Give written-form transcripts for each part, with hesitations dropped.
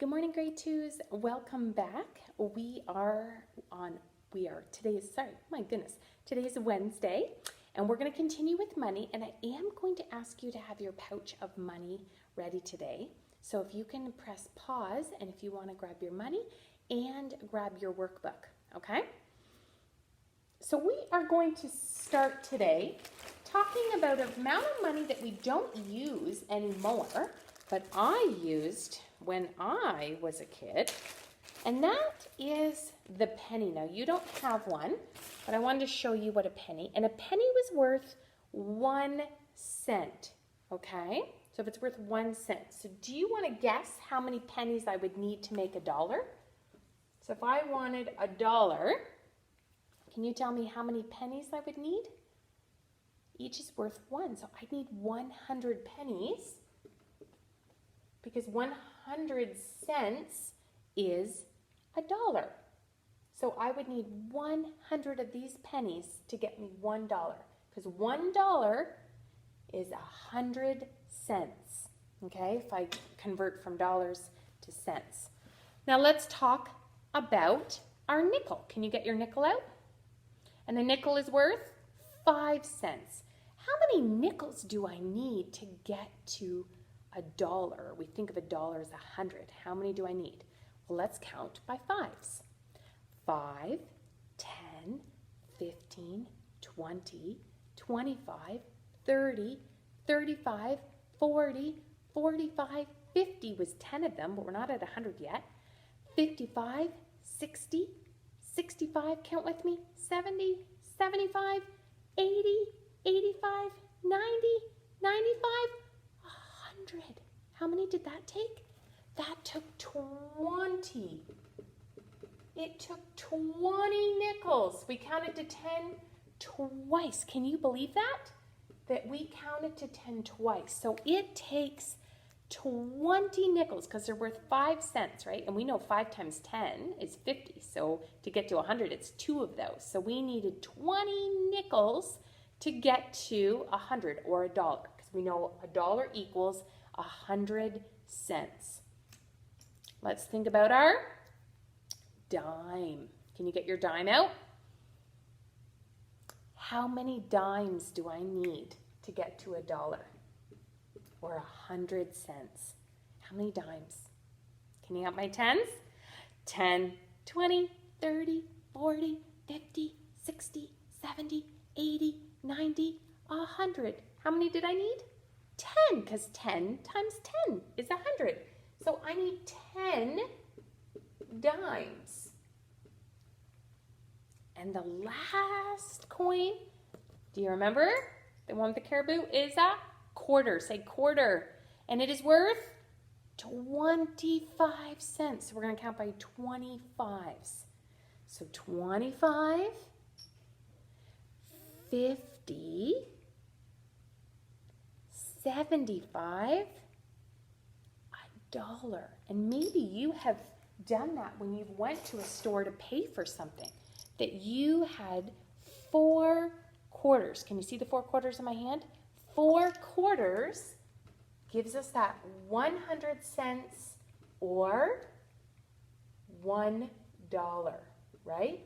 Good morning, grade twos. Welcome back. Today is Wednesday, and we're going to continue with money, and I am going to ask you to have your pouch of money ready today. So if you can press pause, and if you want to grab your money and grab your workbook, okay? So we are going to start today talking about an amount of money that we don't use anymore, but I used when I was a kid, and that is the penny. Now, you don't have one, but I wanted to show you what a penny, and a penny was worth 1 cent, okay? So if it's worth 1 cent. So do you want to guess how many pennies I would need to make $1? So if I wanted $1, can you tell me how many pennies I would need? Each is worth 1, so I'd need 100 pennies, because 100 cents is $1. So I would need 100 of these pennies to get me $1, because $1 is 100 cents, okay, if I convert from dollars to cents. Now let's talk about our nickel. Can you get your nickel out? And the nickel is worth 5 cents. How many nickels do I need to get to $1? We think of $1 as 100. How many do I need? Well, let's count by fives. 5, 10, 15, 20, 25, 30, 35, 40, 45, 50 was 10 of them, but we're not at 100 yet. 55, 60, 65, count with me, 70, 75, 80, 85, 90, 95, 100. How many did that take? That took 20. It took 20 nickels. We counted to 10 twice. Can you believe that? That we counted to 10 twice. So it takes 20 nickels, because they're worth 5 cents, right? And we know 5 times 10 is 50. So to get to 100, it's 2 of those. So we needed 20 nickels to get to 100, or $1, because we know $1 equals 100 cents. Let's think about our dime. Can you get your dime out? How many dimes do I need to get to $1? Or 100 cents? How many dimes? Can you count my tens? 10, 20, 30, 40, 50, 60, 70, 80, 90, 100. How many did I need? 10, because 10 times 10 is 100. So I need 10 dimes. And the last coin, do you remember? The one with the caribou is a quarter. Say quarter. And it is worth 25 cents. So we're going to count by 25s. So 25, 50, 75, $1. And maybe you have done that when you went to a store to pay for something, that you had 4 quarters. Can you see the 4 quarters in my hand? 4 quarters gives us that 100 cents or $1, right?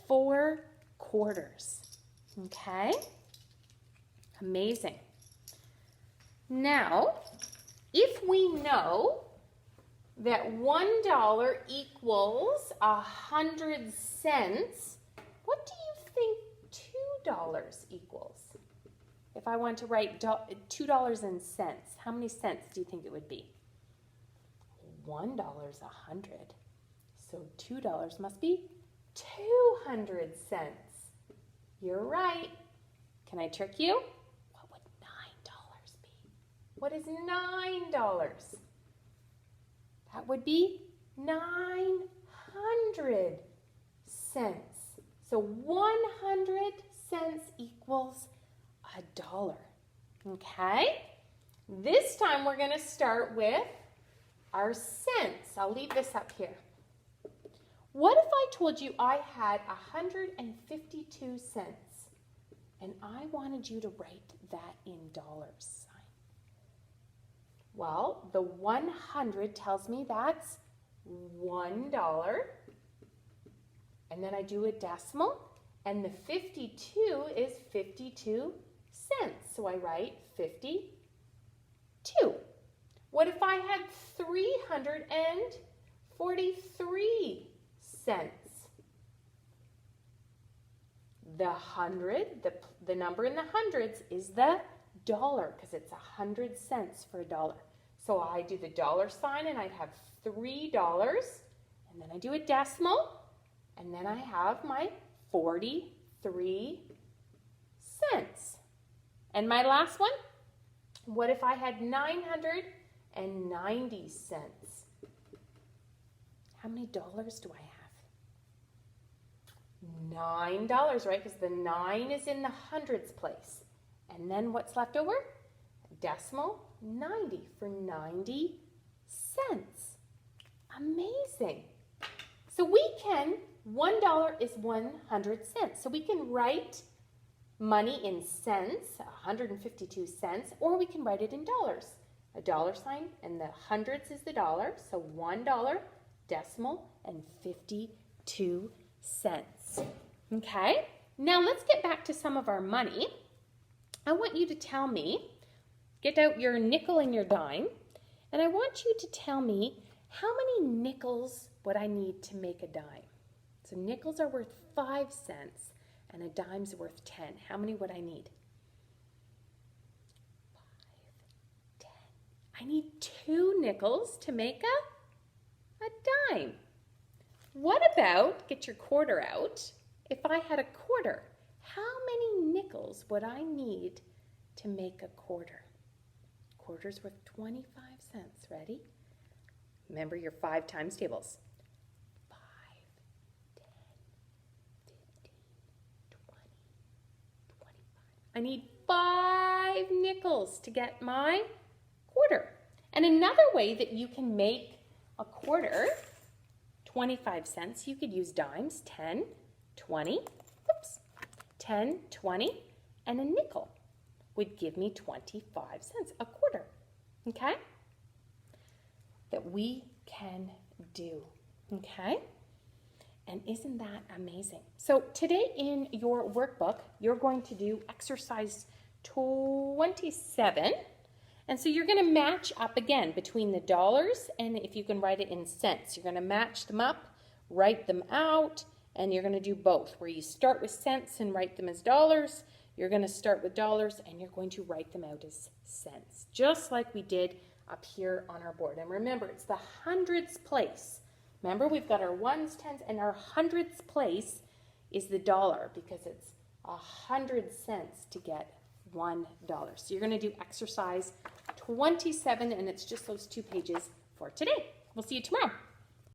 4 quarters. Okay? Amazing. Now, if we know that $1 equals 100 cents, what do you think $2 equals? If I want to write $2 in cents, how many cents do you think it would be? $1 is 100. So $2 must be 200 cents. You're right. Can I trick you? What would $9 be? What is $9? That would be 900 cents. So 100 cents equals $1. Okay? This time we're going to start with our cents. I'll leave this up here. What if I told you I had 152 cents and I wanted you to write that in dollars? Well, the 100 tells me that's $1. And then I do a decimal, and the 52 is 52 cents. So I write 52. What if I had 343 cents? The 100, the number in the hundreds is the dollar because it's 100 cents for a dollar. So I do the dollar sign and I'd have $3, and then I do a decimal, and then I have my 43 cents. And my last one, what if I had 990 cents? How many dollars do I have? $9, right? Because the 9 is in the hundreds place. And then what's left over? Decimal 90 for 90 cents. Amazing. So we can, $1 is 100 cents. So we can write money in cents, 152 cents, or we can write it in dollars. A dollar sign, and the hundreds is the dollar. So $1, decimal, and 52 cents. Okay, now let's get back to some of our money. I want you to tell me, get out your nickel and your dime, and I want you to tell me how many nickels would I need to make a dime. So nickels are worth 5 cents and a dime's worth 10. How many would I need? 5, 10. I need 2 nickels to make a dime. What about, get your quarter out, if I had a quarter, how many nickels would I need to make a quarter? Quarter's worth 25 cents. Ready? Remember your 5 times tables. 5, 10, 15, 20, 25. I need 5 nickels to get my quarter. And another way that you can make a quarter, 25 cents, you could use dimes, 10, 20, 10, 20, and a nickel would give me 25 cents, a quarter, okay? That we can do, okay? And isn't that amazing? So today in your workbook, you're going to do exercise 27. And so you're going to match up again between the dollars and if you can write it in cents. You're going to match them up, write them out, and you're going to do both. Where you start with cents and write them as dollars, you're going to start with dollars and you're going to write them out as cents. Just like we did up here on our board. And remember, it's the hundreds place. Remember, we've got our ones, tens, and our hundreds place is the dollar because it's 100 cents to get $1. So you're going to do exercise 27, and it's just those 2 pages for today. We'll see you tomorrow.